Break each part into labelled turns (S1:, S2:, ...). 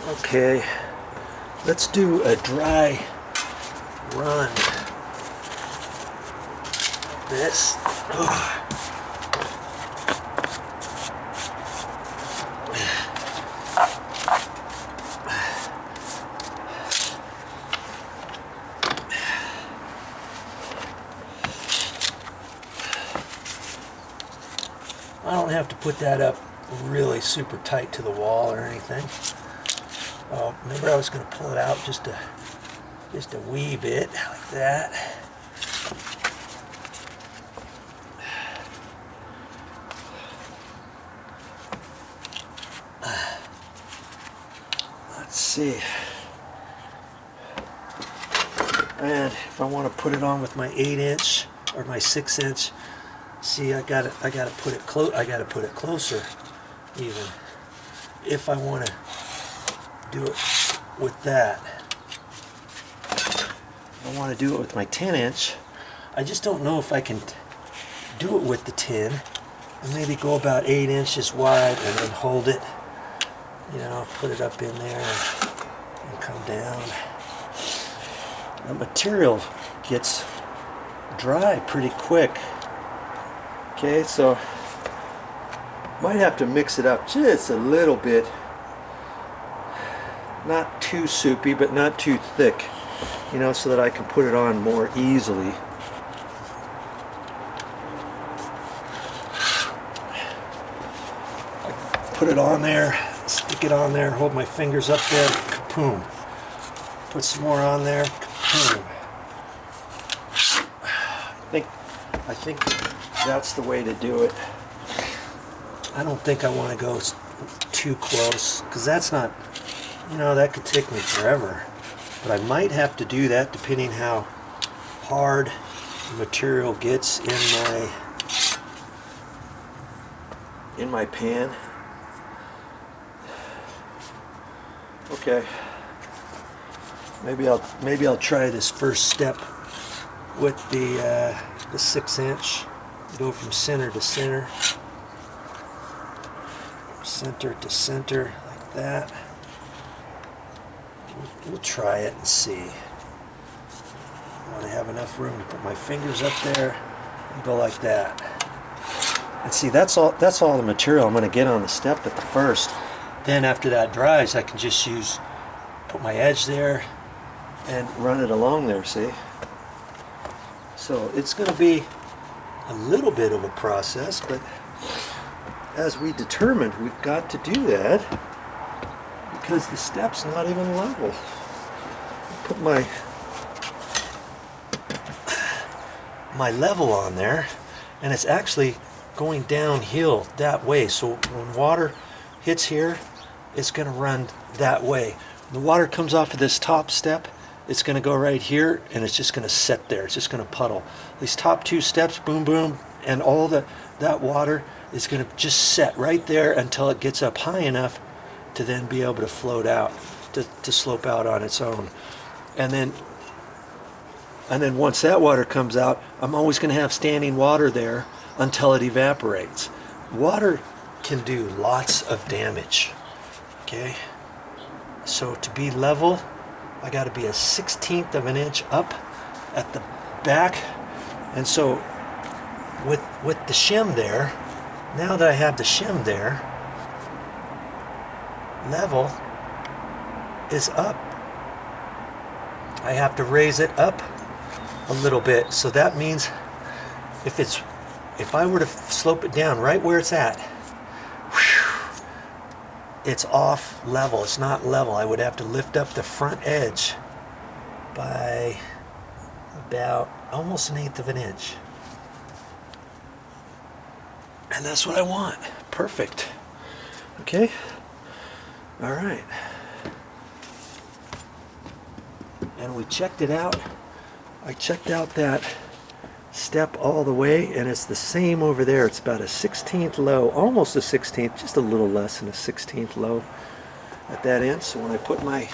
S1: Okay, let's do a dry run. This. I don't have to put that up really super tight to the wall or anything. Oh, remember I was going to pull it out just a wee bit like that. Let's see. And if I want to put it on with my 8-inch or my 6-inch, see, I gotta put it closer even. If I want to do it with that, I want to do it with my 10-inch. I just don't know if I can do it with the 10 and maybe go about 8 inches wide and then hold it, you know, put it up in there and come down. The material gets dry pretty quick. Okay, so might have to mix it up just a little bit. Not too soupy, but not too thick, you know, so that I can put it on more easily. Put it on there, stick it on there, hold my fingers up there, kapoom. Put some more on there, kapoom. I think that's the way to do it. I don't think I want to go too close, because that's not, you know, that could take me forever. But I might have to do that depending how hard the material gets in my pan. Okay. Maybe I'll try this first step with the 6-inch. Go from center to center, center to center, like that. We'll try it and see. I want to have enough room to put my fingers up there and go like that. And see, that's all the material I'm going to get on the step at the first. Then after that dries, I can just put my edge there and run it along there, see? So it's going to be a little bit of a process, but as we determined, we've got to do that because the step's not even level. Put my level on there, and it's actually going downhill that way. So when water hits here, it's going to run that way. When the water comes off of this top step, it's going to go right here, and it's just going to sit there. It's just going to puddle. These top 2 steps, boom, boom, and all that water is going to just set right there until it gets up high enough to then be able to float out, to slope out on its own. And then once that water comes out, I'm always going to have standing water there until it evaporates. Water can do lots of damage. Okay? So to be level, I got to be a 1/16 of an inch up at the back. And so with the shim there, now that I have the shim there, level is up. I have to raise it up a little bit. So that means if I were to slope it down right where it's at, it's off level. It's not level. I would have to lift up the front edge by about almost 1/8 of an inch. And that's what I want. Perfect. Okay? All right. And we checked it out. I checked out that step all the way, and it's the same over there. It's about a 1/16 low, almost a 1/16, just a little less than a 1/16 low at that end. So when I put my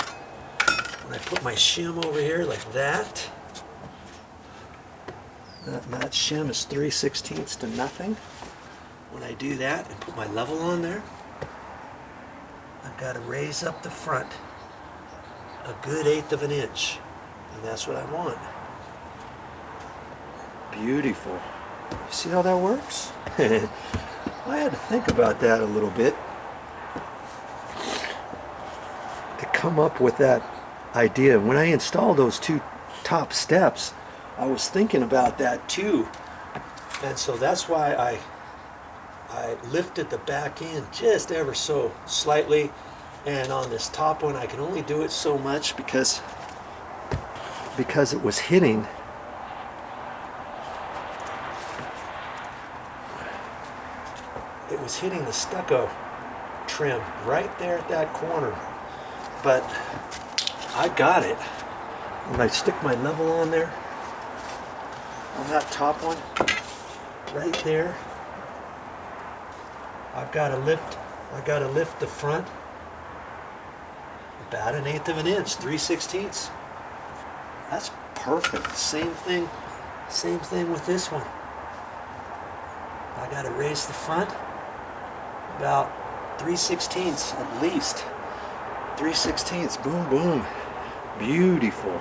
S1: shim over here like that, that shim is 3/16 to nothing. When I do that and put my level on there, I'm got to raise up the front a good 1/8 of an inch, and that's what I want. Beautiful. See how that works? I had to think about that a little bit to come up with that idea. When I installed those 2 top steps, I was thinking about that too, and so that's why I lifted the back end just ever so slightly, and on this top one I can only do it so much because it was hitting the stucco trim right there at that corner. But I got it. When I stick my level on there, on that top one, right there, I gotta lift the front about 1/8 of an inch, 3/16. That's perfect. Same thing with this one. I gotta raise the front about 3/16 at least. 3/16. Boom, boom. Beautiful.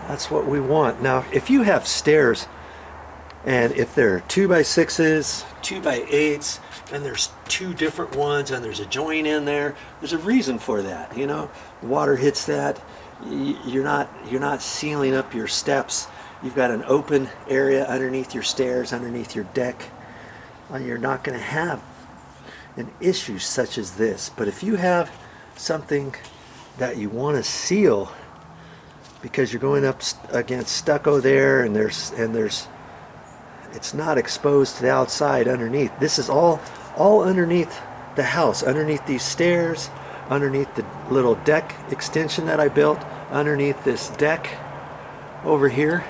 S1: That's what we want. Now, if you have stairs, and if they're 2x6s, 2x8s, and there's 2 different ones, and there's a joint in there, there's a reason for that. You know, the water hits that. You're not sealing up your steps. You've got an open area underneath your stairs, underneath your deck. You're not going to have an issue such as this. But if you have something that you want to seal because you're going up against stucco there, and it's not exposed to the outside underneath. This is all underneath the house, underneath these stairs, underneath the little deck extension that I built, underneath this deck over here.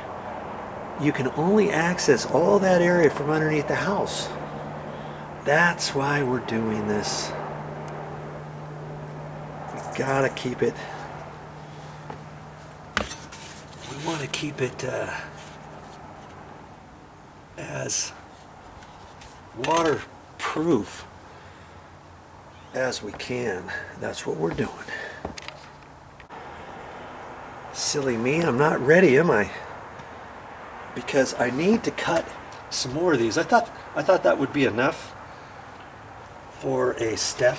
S1: You can only access all that area from underneath the house. That's why we're doing this. We gotta keep it. We want to keep it as waterproof as we can. That's what we're doing. Silly me, I'm not ready, am I? Because I need to cut some more of these. I thought that would be enough for a step,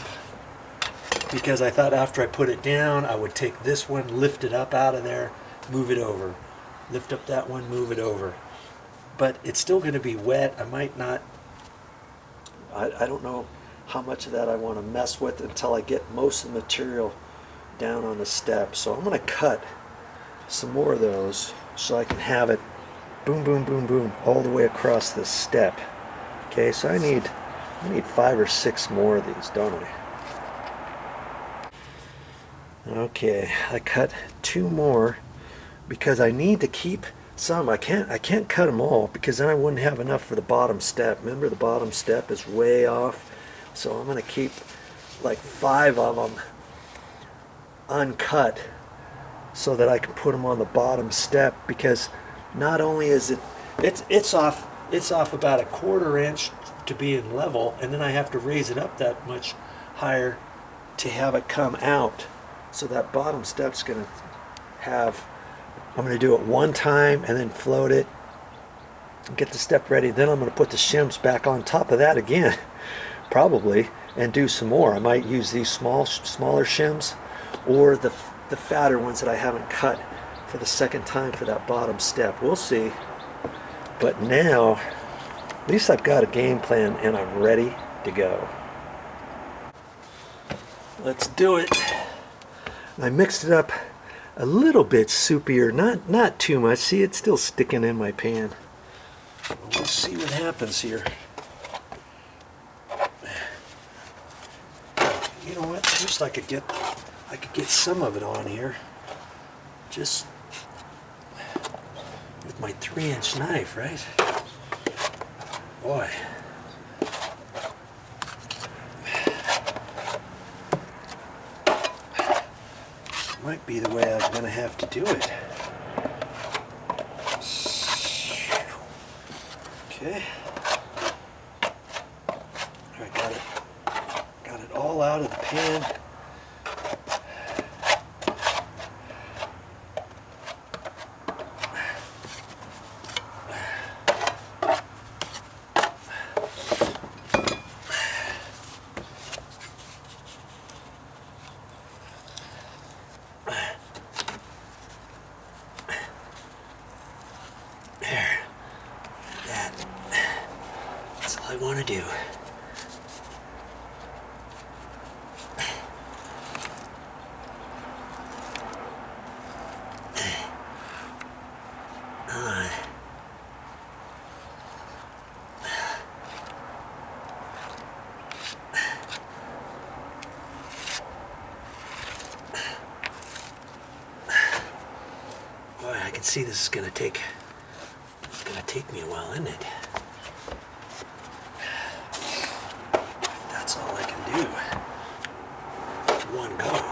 S1: because I thought after I put it down I would take this one, lift it up out of there, move it over, lift up that one, move it over. But it's still going to be wet. I might not, I don't know how much of that I want to mess with until I get most of the material down on the step. So I'm going to cut some more of those so I can have it boom, boom, boom, boom all the way across this step. Okay, so I need 5 or 6 more of these, don't I? Okay, I cut 2 more because I need to keep some. I can't cut them all because then I wouldn't have enough for the bottom step. Remember, the bottom step is way off, so I'm going to keep like 5 of them uncut so that I can put them on the bottom step, because not only is it's off about 1/4 inch to being level, and then I have to raise it up that much higher to have it come out. So that bottom step's going to have, I'm going to do it one time and then float it, get the step ready. Then I'm going to put the shims back on top of that again, probably, and do some more. I might use these smaller shims, or the fatter ones that I haven't cut for the second time for that bottom step. We'll see. But now, at least I've got a game plan and I'm ready to go. Let's do it. I mixed it up a little bit soupier, not too much. See, it's still sticking in my pan. We'll see what happens here. You know what? Just I could get some of it on here, just with my 3-inch knife, right? Boy. Might be the way I'm going to have to do it. Okay. out of the pan. There. That's all I want to do. Boy, I can see this is gonna take me a while, isn't it? That's all I can do. One go.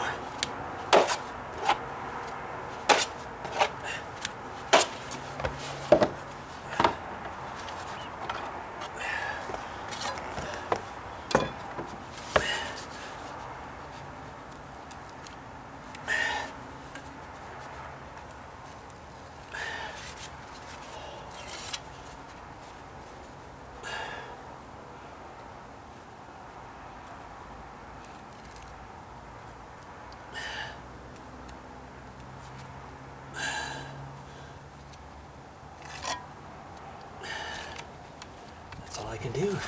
S1: That's all I can do.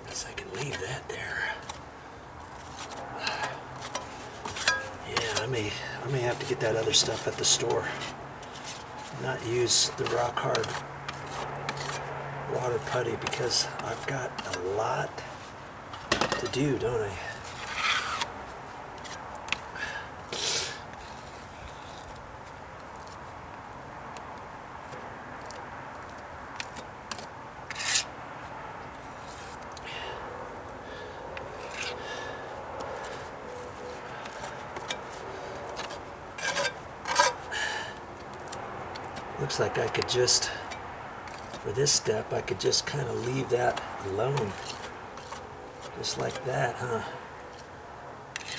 S1: Guess I can leave that there. Yeah, I may have to get that other stuff at the store. Not use the rock hard water putty because I've got a lot to do, don't I? Looks like I could just, for this step, I could just kind of leave that alone. Just like that, huh?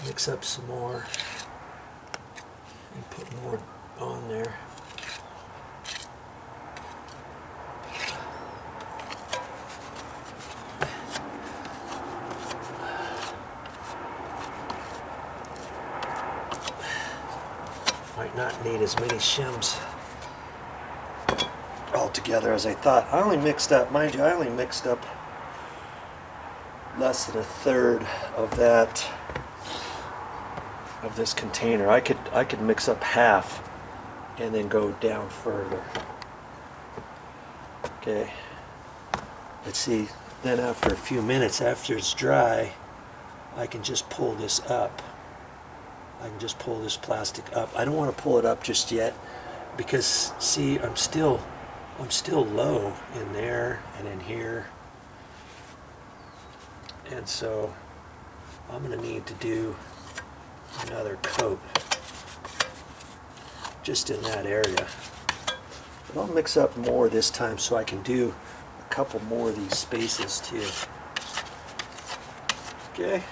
S1: Mix up some more and put more on there. Might not need as many shims altogether as I thought. I only mixed up, mind you, I only mixed up less than a third of that, of this container. I could mix up half and then go down further. Okay. Let's see, then after a few minutes, after it's dry, I can just pull this up. I can just pull this plastic up. I don't want to pull it up just yet because, see, I'm still low in there and in here, and so I'm going to need to do another coat just in that area. But I'll mix up more this time so I can do a couple more of these spaces too. Okay.